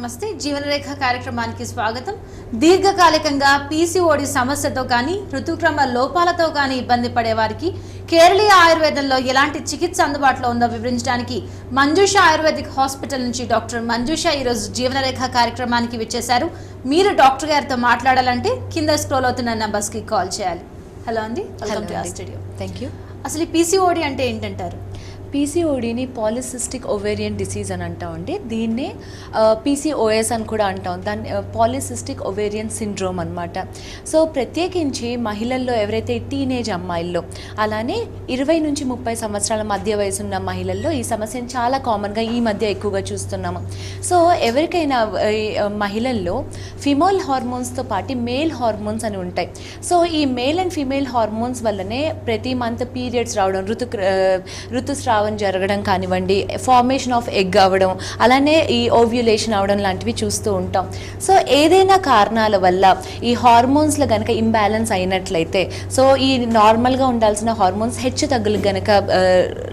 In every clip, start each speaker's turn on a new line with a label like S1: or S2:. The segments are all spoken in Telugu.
S1: నమస్తే జీవనరేఖ కార్యక్రమానికి స్వాగతం. దీర్ఘకాలికంగా పీసీఓడి సమస్యతో కానీ ఋతుక్రమ లోపాలతో కానీ ఇబ్బంది పడే వారికి కేరళీయ ఆయుర్వేదంలో ఎలాంటి చికిత్స అందుబాటులో ఉందో వివరించడానికి మంజుష ఆయుర్వేదిక్ హాస్పిటల్ నుంచి డాక్టర్ మంజుష ఈరోజు జీవనరేఖ కార్యక్రమానికి విచ్చేశారు. మీరు డాక్టర్ గారితో మాట్లాడాలంటే కింద స్క్రోల్ అవుతున్న నంబర్స్కి కాల్ చేయాలి. హలో అండి, welcome to our studio.
S2: Thank you.
S1: అసలు ఈ పీసీఓడి అంటే ఏంటంటారు?
S2: పీసీఓడిని పాలిసిస్టిక్ ఓవేరియన్ డిసీజ్ అని అంటామండి. దీన్నే పీసీఓఎస్ అని కూడా అంటాం. దాన్ని పాలిసిస్టిక్ ఓవేరియన్ సిండ్రోమ్ అనమాట. సో ప్రత్యేకించి మహిళల్లో ఎవరైతే టీనేజ్ అమ్మాయిల్లో అలానే 20 నుంచి 30 సంవత్సరాల మధ్య వయసున్న మహిళల్లో ఈ సమస్యను చాలా కామన్గా ఈ మధ్య ఎక్కువగా చూస్తున్నాము. సో ఎవరికైనా మహిళల్లో ఫిమేల్ హార్మోన్స్తో పాటు మేల్ హార్మోన్స్ అని ఉంటాయి. సో ఈ మేల్ అండ్ ఫీమేల్ హార్మోన్స్ వల్లనే ప్రతి మంత్ పీరియడ్స్ రావడం, ఋతుస్రావం జరగడం కానివ్వండి, ఫార్మేషన్ ఆఫ్ ఎగ్ అవ్వడం, అలానే ఈ ఓవ్యులేషన్ అవ్వడం లాంటివి చూస్తూ ఉంటాం. సో ఏదైనా కారణాల వల్ల ఈ హార్మోన్స్లో కనుక ఇంబ్యాలెన్స్ అయినట్లయితే, సో ఈ నార్మల్గా ఉండాల్సిన హార్మోన్స్ హెచ్చు తగ్గులు కనుక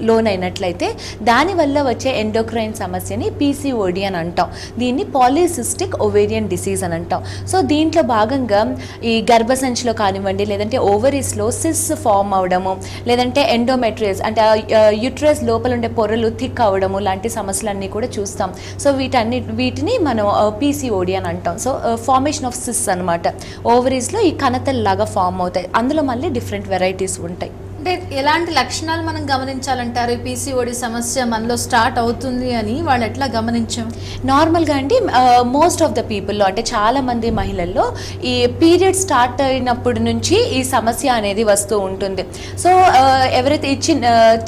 S2: లోనైనట్లయితే దానివల్ల వచ్చే ఎండోక్రైన్ సమస్యని పీసీఓడి అని అంటాం. దీన్ని పాలిసిస్టిక్ ఓవేరియన్ డిసీజ్ అని అంటాం. సో దీంట్లో భాగంగా ఈ గర్భసంచిలో కానివ్వండి, లేదంటే ఓవరీస్లో సిస్ ఫామ్ అవడము, లేదంటే ఎండోమెట్రియస్ అంటే యూట్రస్ లోపల ఉండే పొరలు థిక్ అవ్వడము లాంటి సమస్యలన్నీ కూడా చూస్తాం. సో వీటిని మనం పీసీఓడి అని అంటాం. సో ఫార్మేషన్ ఆఫ్ సిస్ అనమాట. ఓవరీస్లో ఈ కణతల్లాగా ఫామ్ అవుతాయి. అందులో మళ్ళీ డిఫరెంట్ వెరైటీస్ ఉంటాయి.
S1: అంటే ఎలాంటి లక్షణాలు మనం గమనించాలంటారు? పీసీఓడి సమస్య మనలో స్టార్ట్ అవుతుంది అని వాళ్ళు ఎట్లా గమనించాం?
S2: నార్మల్గా అండి మోస్ట్ ఆఫ్ ద పీపుల్లో అంటే చాలామంది మహిళల్లో ఈ పీరియడ్ స్టార్ట్ అయినప్పటి నుంచి ఈ సమస్య అనేది వస్తూ ఉంటుంది. సో ఎవరైతే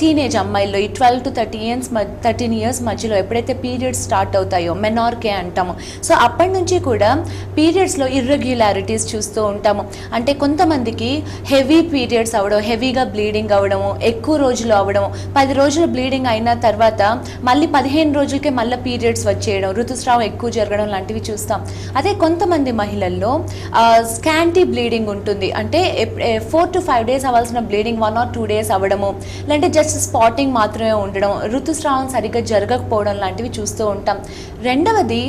S2: టీనేజ్ అమ్మాయిల్లో ఈ 12 to 13 ఇయర్స్ మధ్యలో ఎప్పుడైతే పీరియడ్స్ స్టార్ట్ అవుతాయో మెనార్కే అంటాము. సో అప్పటి నుంచి కూడా పీరియడ్స్లో ఇర్రెగ్యులారిటీస్ చూస్తూ ఉంటాము. అంటే కొంతమందికి హెవీ పీరియడ్స్ అవ్వడం, హెవీగా బ్లీడింగ్ అవ్వడము, ఎక్కువ రోజులు అవ్వడము, 10 రోజులు బ్లీడింగ్ అయిన తర్వాత మళ్ళీ 15 రోజులకే మళ్ళీ పీరియడ్స్ వచ్చేయడం, ఋతుస్రావం ఎక్కువ జరగడం లాంటివి చూస్తాం. అదే కొంతమంది మహిళల్లో స్కాంటీ బ్లీడింగ్ ఉంటుంది. అంటే 4 to 5 days అవ్వాల్సిన బ్లీడింగ్ 1 or 2 days అవ్వడము, లేదంటే జస్ట్ స్పాటింగ్ మాత్రమే ఉండడం, ఋతుస్రావం సరిగ్గా జరగకపోవడం లాంటివి చూస్తూ ఉంటాం. రెండవది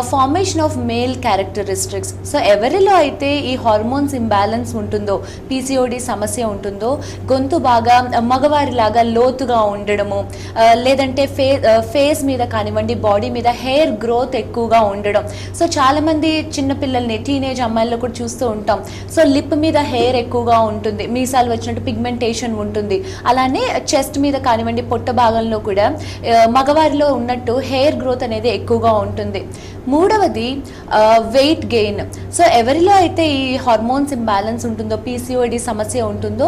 S2: formation of male characteristics. So ఎవరిలో అయితే ఈ హార్మోన్స్ ఇంబ్యాలెన్స్ ఉంటుందో, పీసీఓడి సమస్య ఉంటుందో, గొంతు బాగా మగవారిలాగా లోతుగా ఉండడము, లేదంటే ఫేస్ మీద కానివ్వండి, బాడీ మీద హెయిర్ గ్రోత్ ఎక్కువగా ఉండడం. సో చాలామంది చిన్నపిల్లల్ని టీనేజ్ అమ్మాయిల్లో కూడా చూస్తూ ఉంటాం. సో లిప్ మీద హెయిర్ ఎక్కువగా ఉంటుంది, మీసాలు వచ్చినట్టు పిగ్మెంటేషన్ ఉంటుంది. అలానే చెస్ట్ మీద కానివ్వండి, పొట్ట భాగంలో కూడా మగవారిలో ఉన్నట్టు హెయిర్ గ్రోత్ అనేది ఎక్కువగా ఉంటుంది. మూడవది వెయిట్ గెయిన్. సో ఎవరిలో అయితే ఈ హార్మోన్స్ ఇంబ్యాలెన్స్ ఉంటుందో, పీసీఓడి సమస్య ఉంటుందో,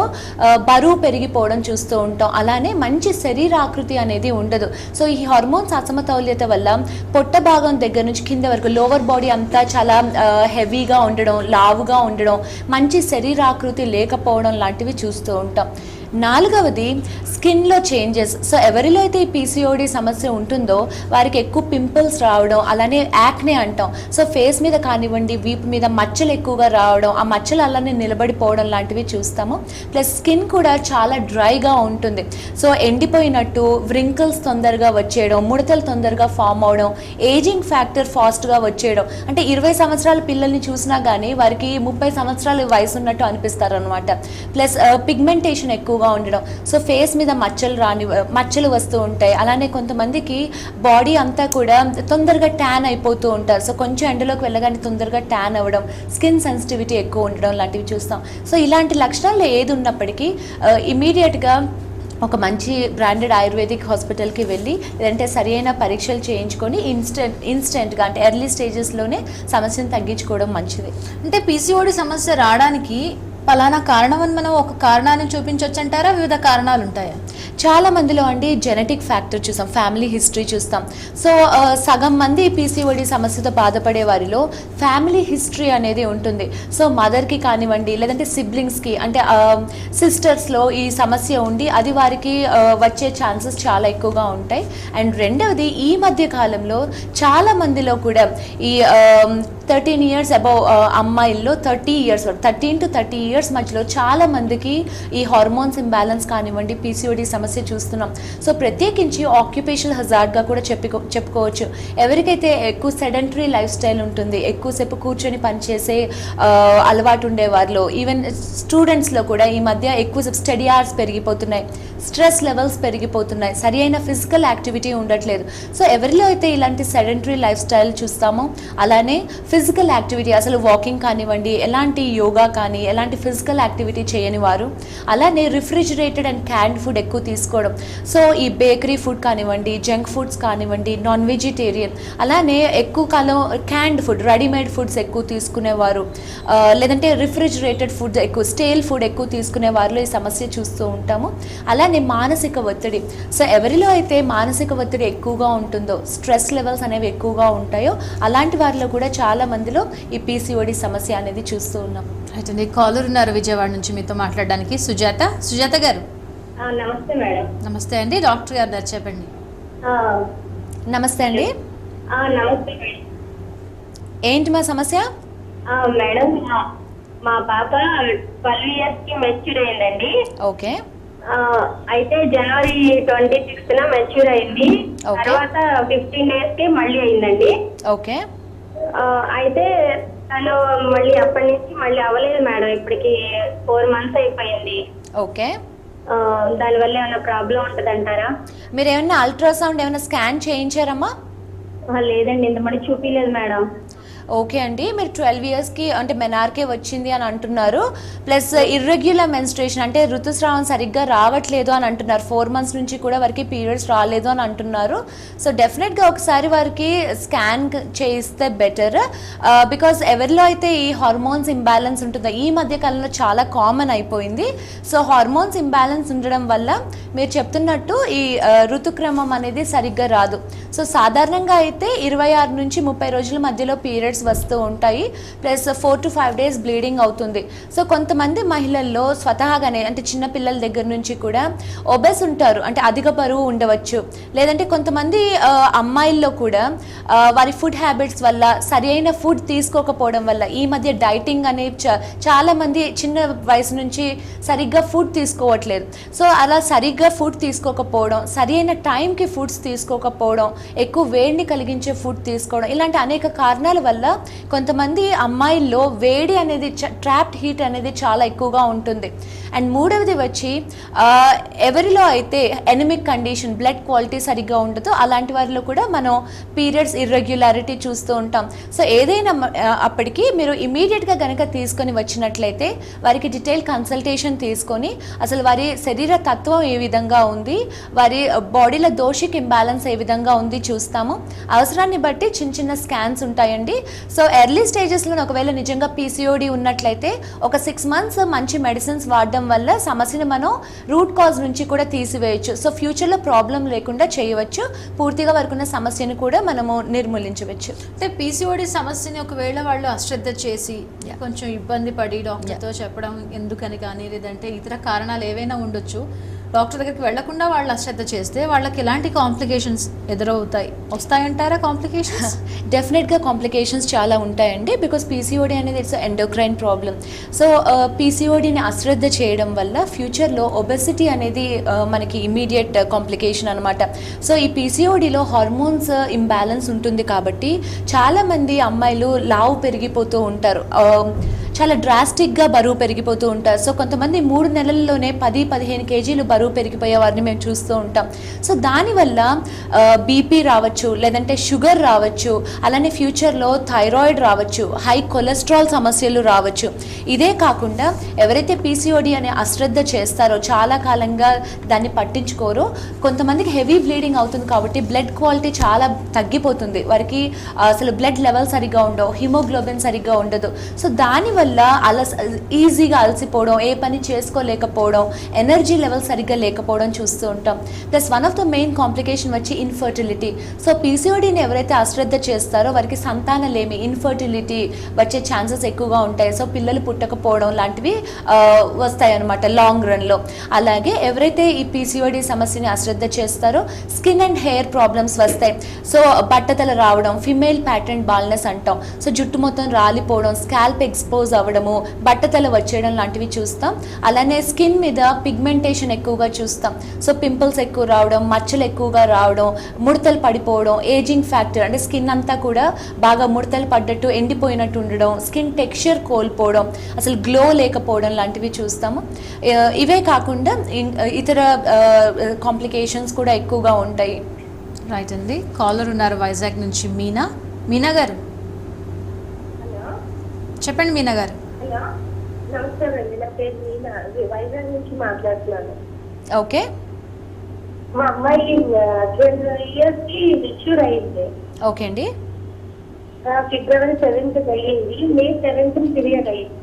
S2: బరువు పెరిగిపోవడం చూస్తూ ఉంటాం. అలానే మంచి శరీరాకృతి అనేది ఉండదు. సో ఈ హార్మోన్స్ అసమతౌల్యత వల్ల పొట్ట భాగం దగ్గర నుంచి కింద వరకు లోవర్ బాడీ అంతా చాలా హెవీగా ఉండడం, లావుగా ఉండడం, మంచి శరీరాకృతి లేకపోవడం లాంటివి చూస్తూ ఉంటాం. నాలుగవది స్కిన్లో చేంజెస్. సో ఎవరిలో అయితే ఈ పీసీఓడి సమస్య ఉంటుందో వారికి ఎక్కువ పింపుల్స్ రావడం, అలానే యాక్నే అంటాం. సో ఫేస్ మీద కానివ్వండి, వీపు మీద మచ్చలు ఎక్కువగా రావడం, ఆ మచ్చలు అలానే నిలబడిపోవడం లాంటివి చూస్తాము. ప్లస్ స్కిన్ కూడా చాలా డ్రైగా ఉంటుంది. సో ఎండిపోయినట్టు, వ్రింకిల్స్ తొందరగా వచ్చేయడం, ముడతలు తొందరగా ఫామ్ అవడం, ఏజింగ్ ఫ్యాక్టర్ ఫాస్ట్గా వచ్చేయడం. అంటే 20 సంవత్సరాల పిల్లల్ని చూసినా కానీ వారికి 30 సంవత్సరాల వయసు ఉన్నట్టు అనిపిస్తారు అనమాట. ప్లస్ పిగ్మెంటేషన్ ఎక్కువ ఉండడం. సో ఫేస్ మీద మచ్చలు వస్తూ ఉంటాయి. అలానే కొంతమందికి బాడీ అంతా కూడా తొందరగా ట్యాన్ అయిపోతూ ఉంటారు. సో కొంచెం ఎండలోకి వెళ్ళగానే తొందరగా ట్యాన్ అవ్వడం, స్కిన్ సెన్సిటివిటీ ఎక్కువ ఉండడం లాంటివి చూస్తాం. సో ఇలాంటి లక్షణాలు ఏది ఉన్నప్పటికీ ఇమీడియట్గా ఒక మంచి బ్రాండెడ్ ఆయుర్వేదిక్ హాస్పిటల్కి వెళ్ళి, లేదంటే సరి అయిన పరీక్షలు చేయించుకొని ఇన్స్టెంట్గా అంటే ఎర్లీ స్టేజెస్లోనే సమస్యను తగ్గించుకోవడం మంచిది.
S1: అంటే పీసీఓడి సమస్య రావడానికి పలానా కారణం అని మనం ఒక కారణాన్ని చూపించవచ్చు అంటారా? వివిధ కారణాలు ఉంటాయా?
S2: చాలా మందిలో అండి జెనెటిక్ ఫ్యాక్టర్ చూస్తాం, ఫ్యామిలీ హిస్టరీ చూస్తాం. సో సగం మంది పీసీఓడి సమస్యతో బాధపడే వారిలో ఫ్యామిలీ హిస్టరీ అనేది ఉంటుంది. సో మదర్కి కానివ్వండి, లేదంటే సిబ్లింగ్స్కి అంటే సిస్టర్స్లో ఈ సమస్య ఉండి అది వారికి వచ్చే ఛాన్సెస్ చాలా ఎక్కువగా ఉంటాయి. అండ్ రెండవది ఈ మధ్య కాలంలో చాలా మందిలో కూడా ఈ 13 years above అమ్మాయిల్లో 30 years 13 to 30 years మధ్యలో చాలా మందికి ఈ హార్మోన్స్ ఇంబ్యాలెన్స్ కానివ్వండి పీసీఓడి సమస్య చూస్తున్నాం. సో ప్రత్యేకించి ఆక్యుపేషనల్ హజార్డ్గా కూడా చెప్పుకోవచ్చు. ఎవరికైతే ఎక్కువ సెడెంటరీ లైఫ్ స్టైల్ ఉంటుంది, ఎక్కువసేపు కూర్చొని పనిచేసే అలవాటు ఉండే వారిలో, ఈవెన్ స్టూడెంట్స్లో కూడా ఈ మధ్య ఎక్కువ స్టడీ అవర్స్ పెరిగిపోతున్నాయి, స్ట్రెస్ లెవెల్స్ పెరిగిపోతున్నాయి, సరి అయిన ఫిజికల్ యాక్టివిటీ ఉండట్లేదు. సో ఎవరిలో అయితే ఇలాంటి సెడెంటరీ లైఫ్ స్టైల్ చూస్తామో అలానే ఫిజికల్ యాక్టివిటీ, అసలు వాకింగ్ కానివ్వండి, ఎలాంటి యోగా కానీ ఎలాంటి ఫిజికల్ యాక్టివిటీ చేయని వారు, అలానే రిఫ్రిజిరేటెడ్ అండ్ క్యాన్డ్ ఫుడ్ ఎక్కువ తీసుకోవడం, సో ఈ బేకరీ ఫుడ్ కానివ్వండి, జంక్ ఫుడ్స్ కానివ్వండి, నాన్ వెజిటేరియన్, అలానే ఎక్కువ కాలం క్యాన్డ్ ఫుడ్ రెడీమేడ్ ఫుడ్స్ ఎక్కువ తీసుకునేవారు, లేదంటే రిఫ్రిజిరేటెడ్ ఫుడ్ ఎక్కువ స్టేల్ ఫుడ్ ఎక్కువ తీసుకునే వారిలో ఈ సమస్య చూస్తూ ఉంటాము. అలానే మానసిక ఒత్తిడి, సో ఎవరిలో అయితే మానసిక ఒత్తిడి ఎక్కువగా ఉంటుందో, స్ట్రెస్ లెవెల్స్ అనేవి ఎక్కువగా ఉంటాయో అలాంటి వారిలో కూడా చాలా మందిలో ఈ పీసీఓడి సమస్య అనేది చూస్తూ ఉన్నాం.
S1: అయితే కాలర్ ఉన్నారు విజయవాడ నుంచి మీతో మాట్లాడడానికి. సుజాత గారు.
S3: నమస్తే మేడం.
S1: నమస్తే అండి, డాక్టర్ గారు దగ్గర చెప్పండి.
S2: నమస్తే అండి.
S3: నమస్తే మేడం.
S2: ఏంటి మా సమస్య?
S3: మేడం, మా పాప 12 years కి మెచ్యూర్ అయిందండి.
S2: ఓకే.
S3: అయితే జనవరి 26న మెచ్యూర్ అయింది. తర్వాత 15 days కి మళ్ళీ అయిందండి.
S2: ఓకే.
S3: అయితే తను మళ్ళీ అప్పటి నుంచి మళ్ళీ అవ్వలేదు మేడం. ఇప్పటికి 4 months అయిపోయింది.
S2: ఓకే.
S3: దానివల్ల ఏమైనా ప్రాబ్లం ఉంటదంటారా?
S2: మీరు ఏమైనా అల్ట్రాసౌండ్ ఏమైనా స్కాన్ చేయించారమ్మా?
S3: లేదండి, ఇంతమంది చూపించలేదు మేడం.
S2: ఓకే అండి, మీరు 12 yearsకి అంటే మెనార్కే వచ్చింది అని అంటున్నారు, ప్లస్ ఇర్రెగ్యులర్ మెన్స్ట్రేషన్ అంటే ఋతుస్రావం సరిగ్గా రావట్లేదు అని అంటున్నారు. 4 months నుంచి కూడా వారికి పీరియడ్స్ రాలేదు అని అంటున్నారు. సో డెఫినెట్గా ఒకసారి వారికి స్కాన్ చేయిస్తే బెటర్, బికాస్ ఎవరిలో అయితే ఈ హార్మోన్స్ ఇంబ్యాలెన్స్ ఉంటుందో ఈ మధ్య కాలంలో చాలా కామన్ అయిపోయింది. సో హార్మోన్స్ ఇంబ్యాలెన్స్ ఉండడం వల్ల మీరు చెప్తున్నట్టు ఈ ఋతుక్రమం అనేది సరిగ్గా రాదు. సో సాధారణంగా అయితే 26 నుంచి 30 రోజుల మధ్యలో పీరియడ్స్ వస్తూ ఉంటాయి, ప్లస్ 4 to 5 days బ్లీడింగ్ అవుతుంది. సో కొంతమంది మహిళల్లో స్వతహాగానే అంటే చిన్న పిల్లల దగ్గర నుంచి కూడా ఒబెస్ ఉంటారు, అంటే అధిక బరువు ఉండవచ్చు. లేదంటే కొంతమంది అమ్మాయిల్లో కూడా వారి ఫుడ్ హ్యాబిట్స్ వల్ల సరి అయిన ఫుడ్ తీసుకోకపోవడం వల్ల, ఈ మధ్య డైటింగ్ అనేది చాలా మంది చిన్న వయసు నుంచి సరిగ్గా ఫుడ్ తీసుకోవట్లేదు. సో అలా సరిగ్గా ఫుడ్ తీసుకోకపోవడం, సరి అయిన టైంకి ఫుడ్స్ తీసుకోకపోవడం, ఎక్కువ వేడిని కలిగించే ఫుడ్ తీసుకోవడం, ఇలాంటి అనేక కారణాల వల్ల కొంతమంది అమ్మాయిల్లో వేడి అనేది ట్రాప్డ్ హీట్ అనేది చాలా ఎక్కువగా ఉంటుంది. అండ్ మూడవది వచ్చి ఎవరిలో అయితే ఎనిమిక్ కండిషన్, బ్లడ్ క్వాలిటీ సరిగ్గా ఉండదో అలాంటి వారిలో కూడా మనం పీరియడ్స్ ఇర్రెగ్యులారిటీ చూస్తూ ఉంటాం. సో ఏదైనా అప్పటికి మీరు ఇమీడియట్గా కనుక తీసుకొని వచ్చినట్లయితే వారికి డీటెయిల్ కన్సల్టేషన్ తీసుకొని అసలు వారి శరీర తత్వం ఏ విధంగా ఉంది, వారి బాడీలో దోషిక్ ఇంబ్యాలెన్స్ ఏ విధంగా ఉంది చూస్తాము. అవసరాన్ని బట్టి చిన్న చిన్న స్కాన్స్ ఉంటాయండి. సో ఎర్లీ స్టేజెస్లో ఒకవేళ నిజంగా పీసీఓడి ఉన్నట్లయితే ఒక 6 months మంచి మెడిసిన్స్ వాడడం వల్ల సమస్యను మనం రూట్ కాజ్ నుంచి కూడా తీసివేయచ్చు. సో ఫ్యూచర్లో ప్రాబ్లం లేకుండా చేయవచ్చు, పూర్తిగా వరకు ఉన్న సమస్యను కూడా మనము నిర్మూలించవచ్చు.
S1: అంటే పీసీఓడి సమస్యని ఒకవేళ వాళ్ళు అశ్రద్ధ చేసి కొంచెం ఇబ్బంది పడి డాక్టర్తో చెప్పడం ఎందుకని కానీ, లేదంటే ఇతర కారణాలు ఏవైనా ఉండొచ్చు, డాక్టర్ దగ్గరికి వెళ్లకుండా వాళ్ళు అశ్రద్ధ చేస్తే వాళ్ళకి ఎలాంటి కాంప్లికేషన్స్ ఎదురవుతాయి, వస్తాయంటారా కాంప్లికేషన్స్?
S2: డెఫినెట్గా కాంప్లికేషన్స్ చాలా ఉంటాయండి, బికాస్ పీసీఓడి అనేది ఇట్స్ ఎండోక్రైన్ ప్రాబ్లం. సో పీసీఓడిని అశ్రద్ధ చేయడం వల్ల ఫ్యూచర్లో ఒబెసిటీ అనేది మనకి ఇమీడియట్ కాంప్లికేషన్ అనమాట. సో ఈ పీసీఓడిలో హార్మోన్స్ ఇంబ్యాలెన్స్ ఉంటుంది కాబట్టి చాలామంది అమ్మాయిలు లావు పెరిగిపోతూ ఉంటారు, చాలా డ్రాస్టిక్గా బరువు పెరిగిపోతూ ఉంటారు. సో కొంతమంది 3 నెలల్లోనే 10-15 kgs బరువు పెరిగిపోయే వారిని మేము చూస్తూ ఉంటాం. సో దానివల్ల బీపీ రావచ్చు, లేదంటే షుగర్ రావచ్చు, అలానే ఫ్యూచర్లో థైరాయిడ్ రావచ్చు, హై కొలెస్ట్రాల్ సమస్యలు రావచ్చు. ఇదే కాకుండా ఎవరైతే పీసీఓడి అనే అశ్రద్ధ చేస్తారో, చాలా కాలంగా దాన్ని పట్టించుకోరో, కొంతమందికి హెవీ బ్లీడింగ్ అవుతుంది కాబట్టి బ్లడ్ క్వాలిటీ చాలా తగ్గిపోతుంది, వారికి అసలు బ్లడ్ లెవెల్ సరిగ్గా ఉండవు, హిమోగ్లోబిన్ సరిగ్గా ఉండదు. సో దానివల్ల దానివల్ల ఈజీగా అలసిపోవడం, ఏ పని చేసుకోలేకపోవడం, ఎనర్జీ లెవెల్ సరిగ్గా లేకపోవడం చూస్తూ ఉంటాం. Plus one of the main complication వచ్చి ఇన్ఫర్టిలిటీ. సో పీసీఓడీని ఎవరైతే అశ్రద్ధ చేస్తారో వారికి సంతానలేమి, ఇన్ఫర్టిలిటీ వచ్చే ఛాన్సెస్ ఎక్కువగా ఉంటాయి. సో పిల్లలు పుట్టకపోవడం లాంటివి వస్తాయి అన్నమాట లాంగ్ రన్లో. అలాగే ఎవరైతే ఈ పీసీఓడీ సమస్యని అశ్రద్ధ చేస్తారో స్కిన్ అండ్ హెయిర్ ప్రాబ్లమ్స్ వస్తాయి. సో బట్టతల రావడం, ఫిమేల్ ప్యాటర్న్ బాల్నెస్ అంటాం. సో జుట్టు మొత్తం రాలిపోవడం, స్కాల్ప్ ఎక్స్పోజ్ అవ్వడము, బట్టతల వచ్చేయడం లాంటివి చూస్తాం. అలానే స్కిన్ మీద పిగ్మెంటేషన్ ఎక్కువగా చూస్తాం. సో పింపుల్స్ ఎక్కువ రావడం, మచ్చలు ఎక్కువగా రావడం, ముడతలు పడిపోవడం, ఏజింగ్ ఫ్యాక్టర్ అంటే స్కిన్ అంతా కూడా బాగా ముడతలు పడ్డట్టు ఎండిపోయినట్టు ఉండడం, స్కిన్ టెక్స్చర్ కోల్పోవడం, అసలు గ్లో లేకపోవడం లాంటివి చూస్తాము. ఇవే కాకుండా ఇతర కాంప్లికేషన్స్ కూడా ఎక్కువగా ఉంటాయి.
S1: రైట్ అండి. కాలర్ ఉన్నారు వైజాగ్ నుంచి, మీనా గారు చెప్పండి. మీనా గారు.
S3: హలో, నమస్కారం అండి. నా పేరు మీనా, వైజాగ్ నుంచి మాట్లాడుతున్నాను.
S2: ఓకే.
S3: మా అమ్మాయి 20 years కి మెచ్యూర్ అయింది.
S2: ఓకే అండి.
S3: ఫిబ్రవరి 7th అయ్యింది. మే 7th పీరియడ్ అయింది.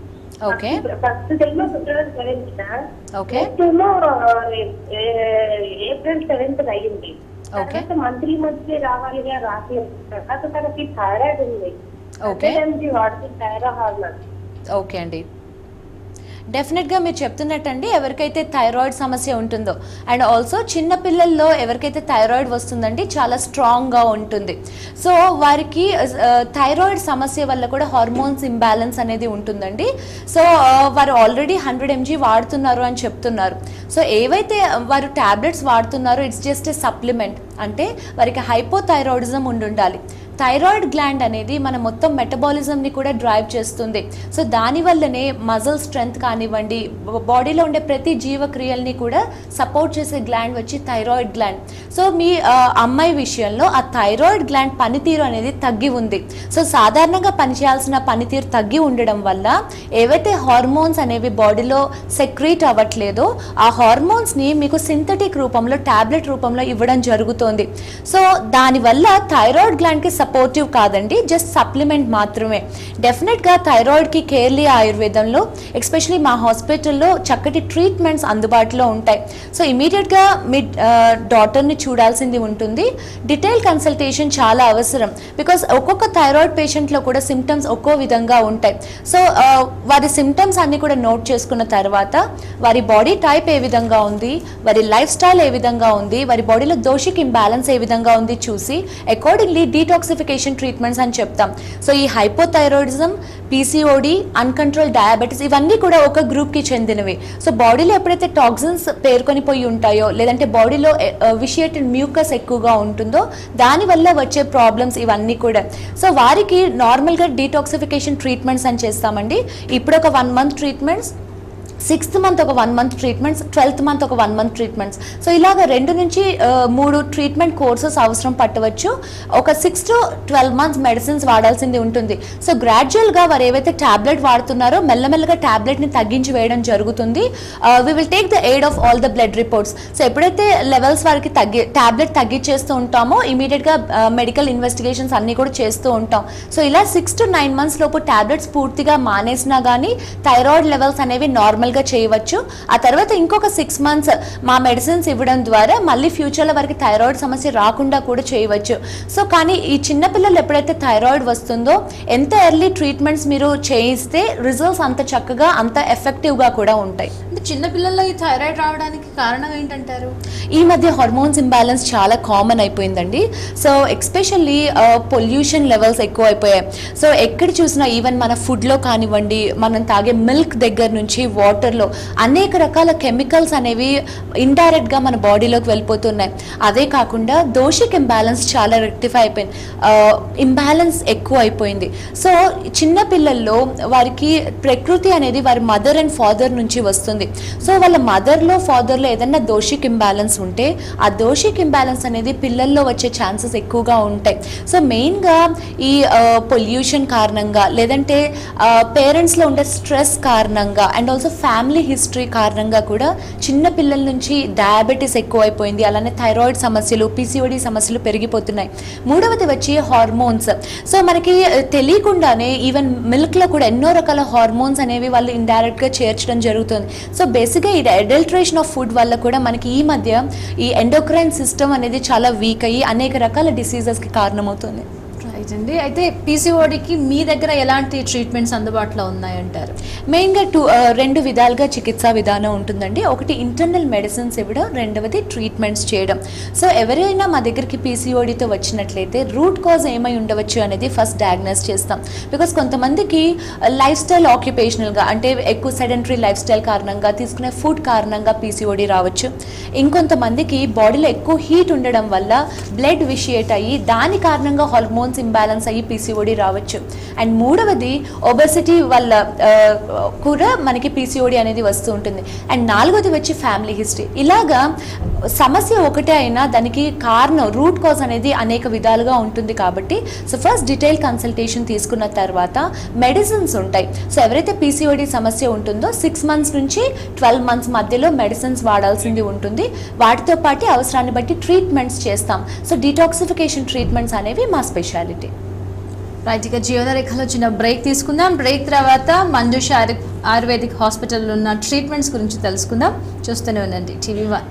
S2: ఓకే.
S3: ఫస్ట్ టైం ఫిబ్రవరి 7th,
S2: ఓకే.
S3: ఏప్రిల్ 7th అయ్యింది. తర్వాత మంత్లీ రావాలిగా, రావట్లేదు. తర్వాత తనకి థైరాయిడ్ ఉంది.
S2: ఓకే.
S3: వాడుతుంది థైరాయిడ్ హార్మోన్.
S2: ఓకే అండి. డెఫినెట్గా మీరు చెప్తున్నట్టండి, ఎవరికైతే థైరాయిడ్ సమస్య ఉంటుందో అండ్ ఆల్సో చిన్నపిల్లల్లో ఎవరికైతే థైరాయిడ్ వస్తుందండి చాలా స్ట్రాంగ్గా ఉంటుంది. సో వారికి థైరాయిడ్ సమస్య వల్ల కూడా హార్మోన్స్ ఇంబ్యాలెన్స్ అనేది ఉంటుందండి. సో వారు ఆల్రెడీ 100 mg వాడుతున్నారు అని చెప్తున్నారు. సో ఏవైతే వారు ట్యాబ్లెట్స్ వాడుతున్నారో ఇట్స్ జస్ట్ ఏ సప్లిమెంట్. అంటే వారికి హైపోథైరాయిడిజం ఉండాలి. థైరాయిడ్ గ్లాండ్ అనేది మన మొత్తం మెటబాలిజంని కూడా డ్రైవ్ చేస్తుంది. సో దానివల్లనే మజిల్ స్ట్రెంగ్త్ కానివ్వండి, బాడీలో ఉండే ప్రతి జీవక్రియల్ని కూడా సపోర్ట్ చేసే గ్లాండ్ వచ్చి థైరాయిడ్ గ్లాండ్. సో మీ అమ్మాయి విషయంలో ఆ థైరాయిడ్ గ్లాండ్ పనితీరు అనేది తగ్గి ఉంది. సో సాధారణంగా పనిచేయాల్సిన పనితీరు తగ్గి ఉండడం వల్ల ఏవైతే హార్మోన్స్ అనేవి బాడీలో సెక్రీట్ అవ్వట్లేదో ఆ హార్మోన్స్ని మీకు సింథటిక్ రూపంలో, టాబ్లెట్ రూపంలో ఇవ్వడం జరుగుతుంది. సో దానివల్ల థైరాయిడ్ గ్లాండ్కి సపోర్టివ్ కాదండి, జస్ట్ సప్లిమెంట్ మాత్రమే. డెఫినెట్గా థైరాయిడ్కి కేర్లీ ఆయుర్వేదంలో, ఎస్పెషలీ మా హాస్పిటల్లో చక్కటి ట్రీట్మెంట్స్ అందుబాటులో ఉంటాయి. సో ఇమీడియట్గా మీ డాక్టర్ని చూడాల్సింది ఉంటుంది. డీటెయిల్ కన్సల్టేషన్ చాలా అవసరం. బికాస్ ఒక్కొక్క థైరాయిడ్ పేషెంట్లో కూడా సిమ్టమ్స్ ఒక్కో విధంగా ఉంటాయి. సో వారి సిమ్టమ్స్ అన్ని కూడా నోట్ చేసుకున్న తర్వాత వారి బాడీ టైప్ ఏ విధంగా ఉంది, వారి లైఫ్ స్టైల్ ఏ విధంగా ఉంది, వారి బాడీలో దోషిక్ ఇంబ్యాలెన్స్ ఏ విధంగా ఉంది చూసి అకార్డింగ్లీ డీటాక్సిఫికేషన్ ట్రీట్మెంట్స్ అని చెప్తాం. సో ఈ హైపోథైరాయిడిజం, పీసీఓడి, అన్కంట్రోల్ డయాబెటీస్ ఇవన్నీ కూడా ఒక గ్రూప్కి చెందినవి. సో బాడీలో ఎప్పుడైతే టాక్సిన్స్ పేర్కొని పోయి ఉంటాయో, లేదంటే బాడీలో విషియేటెడ్ మ్యూకస్ ఎక్కువగా ఉంటుందో దానివల్ల వచ్చే ప్రాబ్లమ్స్ ఇవన్నీ కూడా. సో వారికి నార్మల్గా డీటాక్సిఫికేషన్ ట్రీట్మెంట్స్ అని చేస్తామండి. ఇప్పుడు ఒక 1 month ట్రీట్మెంట్స్, 6th month ఒక 1 month ట్రీట్మెంట్స్, 12th month ఒక 1 month ట్రీట్మెంట్స్. సో ఇలాగ 2 నుంచి 3 ట్రీట్మెంట్ కోర్సెస్ అవసరం పట్టవచ్చు. ఒక 6 to 12 months మెడిసిన్స్ వాడాల్సింది ఉంటుంది. సో గ్రాడ్యువల్గా వారు ఏవైతే ట్యాబ్లెట్ వాడుతున్నారో మెల్లమెల్లగా ట్యాబ్లెట్ని తగ్గించి వేయడం జరుగుతుంది. We will take the aid of all the blood reports. So ఎప్పుడైతే లెవెల్స్ వారికి ట్యాబ్లెట్ తగ్గించేస్తూ ఉంటామో ఇమీడియట్గా మెడికల్ ఇన్వెస్టిగేషన్స్ అన్నీ కూడా చేస్తూ ఉంటాం. సో ఇలా 6 to 9 months లోపు ట్యాబ్లెట్స్ పూర్తిగా మానేసినా కానీ థైరాయిడ్ లెవెల్స్ అనేవి నార్మల్గా చేయవచ్చు. ఆ తర్వాత ఇంకొక 6 months మా మెడిసిన్స్ ఇవ్వడం ద్వారా మళ్ళీ ఫ్యూచర్లో వారికి థైరాయిడ్ సమస్య రాకుండా కూడా చేయవచ్చు. సో కానీ ఈ చిన్నపిల్లలు ఎప్పుడైతే థైరాయిడ్ వస్తుందో ఎంత ఎర్లీ ట్రీట్మెంట్స్ మీరు చేయిస్తే రిజల్ట్స్ అంత చక్కగా, అంత ఎఫెక్టివ్గా కూడా ఉంటాయి.
S1: అంటే చిన్నపిల్లల్లో ఈ థైరాయిడ్ రావడానికి కారణం ఏంటంటారు?
S2: ఈ మధ్య హార్మోన్స్ ఇంబ్యాలెన్స్ చాలా కామన్ అయిపోయిందండి. సో ఎక్స్పెషల్లీ పొల్యూషన్ లెవెల్స్ ఎక్కువ అయిపోయాయి. సో ఎక్కడ చూసినా ఈవెన్ మన ఫుడ్లో కానివ్వండి, మనం తాగే మిల్క్ దగ్గర నుంచి వాటర్లో అనేక రకాల కెమికల్స్ అనేవి ఇండైరెక్ట్గా మన బాడీలోకి వెళ్ళిపోతున్నాయి. అదే కాకుండా దోషిక్ ఇంబ్యాలెన్స్ చాలా రెక్టిఫై అయిపోయింది, ఇంబ్యాలెన్స్ ఎక్కువ అయిపోయింది. సో చిన్నపిల్లల్లో వారికి ప్రకృతి అనేది వారి మదర్ అండ్ ఫాదర్ నుంచి వస్తుంది. సో వాళ్ళ మదర్లో, ఫాదర్లో ఏదైనా దోషిక్ ఇంబ్యాలెన్స్ ఉంటే ఆ దోషిక్ ఇంబ్యాలెన్స్ అనేది పిల్లల్లో వచ్చే ఛాన్సెస్ ఎక్కువగా ఉంటాయి. సో మెయిన్గా ఈ పొల్యూషన్ కారణంగా, లేదంటే పేరెంట్స్లో ఉండే స్ట్రెస్ కారణంగా, అండ్ ఆల్సో ఫ్యామిలీ హిస్టరీ కారణంగా కూడా చిన్న పిల్లల నుంచి డయాబెటీస్ ఎక్కువైపోయింది, అలానే థైరాయిడ్ సమస్యలు, పీసీఓడి సమస్యలు పెరిగిపోతున్నాయి. మూడవది వచ్చి హార్మోన్స్. సో మనకి తెలియకుండానే ఈవెన్ మిల్క్లో కూడా ఎన్నో రకాల హార్మోన్స్ అనేవి వాళ్ళు ఇండైరెక్ట్గా చేర్చడం జరుగుతుంది. సో బేసిక్గా ఈ అడల్ట్రేషన్ ఆఫ్ ఫుడ్ వల్ల కూడా మనకి ఈ మధ్య ఈ ఎండోక్రైన్ సిస్టమ్ అనేది చాలా వీక్ అయ్యి అనేక రకాల డిసీజెస్కి కారణమవుతుంది.
S1: రైట్ అండి. అయితే పీసీఓడికి మీ దగ్గర ఎలాంటి ట్రీట్మెంట్స్ అందుబాటులో ఉన్నాయంటారు?
S2: మెయిన్గా రెండు విధాలుగా చికిత్సా విధానం ఉంటుందండి. ఒకటి ఇంటర్నల్ మెడిసిన్స్ ఇవ్వడం, రెండవది ట్రీట్మెంట్స్ చేయడం. సో ఎవరైనా మా దగ్గరికి పీసీఓడితో వచ్చినట్లయితే రూట్ కాజ్ ఏమై ఉండవచ్చు అనేది ఫస్ట్ డయాగ్నోస్ చేస్తాం. బికాస్ కొంతమందికి లైఫ్ స్టైల్ ఆక్యుపేషనల్గా అంటే ఎక్కువ సెడెంటరీ లైఫ్ స్టైల్ కారణంగా, తీసుకునే ఫుడ్ కారణంగా పీసీఓడి రావచ్చు. ఇంకొంతమందికి బాడీలో ఎక్కువ హీట్ ఉండడం వల్ల బ్లడ్ విషియేట్ అయ్యి దాని కారణంగా హార్మోన్స్ ఇంబ్యాలెన్స్ అయ్యి పీసీఓడి రావచ్చు. అండ్ మూడవది ఒబెసిటీ వల్ల కూడా మనకి పీసీఓడి అనేది వస్తూ ఉంటుంది. అండ్ నాలుగవది వచ్చి ఫ్యామిలీ హిస్టరీ. ఇలాగా సమస్య ఒకటే అయినా దానికి కారణం రూట్ కాజ్ అనేది అనేక విధాలుగా ఉంటుంది. కాబట్టి సో ఫస్ట్ డీటెయిల్ కన్సల్టేషన్ తీసుకున్న తర్వాత మెడిసిన్స్ ఉంటాయి. సో ఎవరైతే పీసీఓడి సమస్య ఉంటుందో 6 months నుంచి 12 months మధ్యలో మెడిసిన్స్ వాడాల్సింది ఉంటుంది. వాటితో పాటు అవసరాన్ని బట్టి ట్రీట్మెంట్స్ చేస్తాం. సో డీటాక్సిఫికేషన్ ట్రీట్మెంట్స్ అనేవి మా స్పెషాలిటీ.
S1: రైట్, ఇక జీవనరేఖలో చిన్న బ్రేక్ తీసుకుందాం. బ్రేక్ తర్వాత మంజుష ఆయుర్వేదిక్ హాస్పిటల్లో ఉన్న ట్రీట్మెంట్స్ గురించి తెలుసుకుందాం. చూస్తూనే ఉండండి TV1.